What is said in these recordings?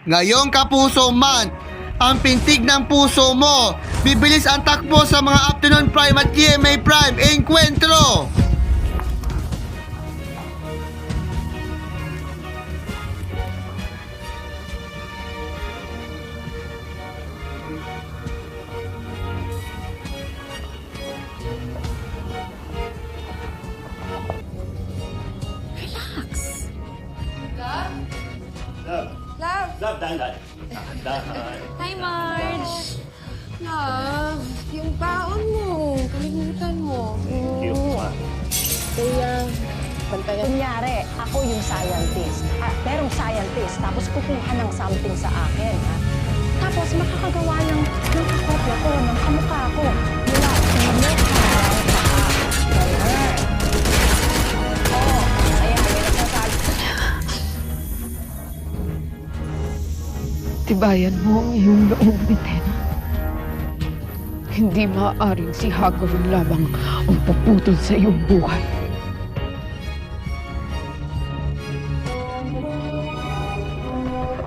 Ngayong Kapuso Month, ang pintig ng puso mo, bibilis ang takbo sa mga Afternoon Prime at GMA Prime Encuentro! Love, dahan-dahan. Dahan. Hi, Marge! Love, yung baon mo. Kalimutan mo. Cute, ma. Kaya, bantayan. Kunyari, ako yung scientist. Merong scientist, tapos kukuha ng something sa akin. Tapos makakagawa ng kakopya ko, ng kamukha ko. Mula sa mukha, ganun. Oo, ayan, yan ang sasabi. Tibayan mo ang iyong loob, Bitena. Hindi maaaring si Hagawin lamang ang puputol sa iyong buhay.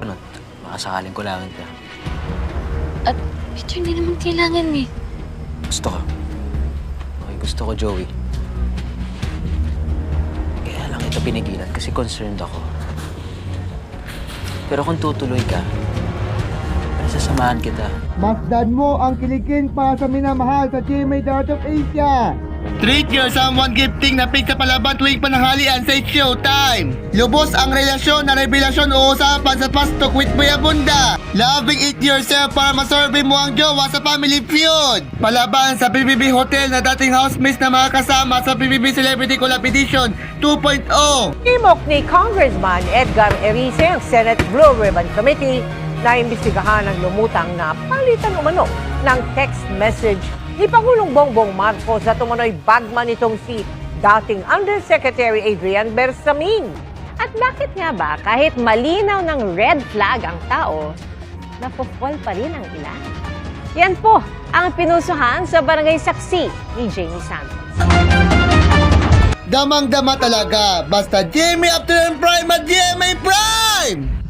Ano? Makasakaling kulangin ka. At ito hindi naman kailangan eh. Gusto ko. Okay, gusto ko, Joey. Kaya lang ito pinigilan kasi concerned ako. Pero kung tutuloy ka, sasamahan kita. Masdan mo ang kiligin para sa minamahal sa GMA Dart of Asia. Treat your someone gifting na pick sa palaban tuwing pananghalian sa It's Showtime. Lubos ang relasyon na revelasyon o usapan sa Pastok with Kuya Bunda. Loving it yourself para masorbe mo ang jowa sa Family Feud. Palaban sa PBB Hotel na dating housemates na mga kasama sa PBB Celebrity Collab Edition 2.0. Timok ni Congressman Edgar Erice ang Senate Blue Ribbon Committee na imbestigahan ang lumutang na palitan umano ng text message ni Pangulong Bongbong Marcos at umano'y bagman nitong si dating Undersecretary Adrian Bersamin. At bakit nga ba kahit malinaw ng red flag ang tao, napofall pa rin ang ilan? Yan po ang pinusuhan sa Barangay Saksi ni Jamie Santos. Damang-dama talaga, basta GMA Afternoon Prime at GMA Prime!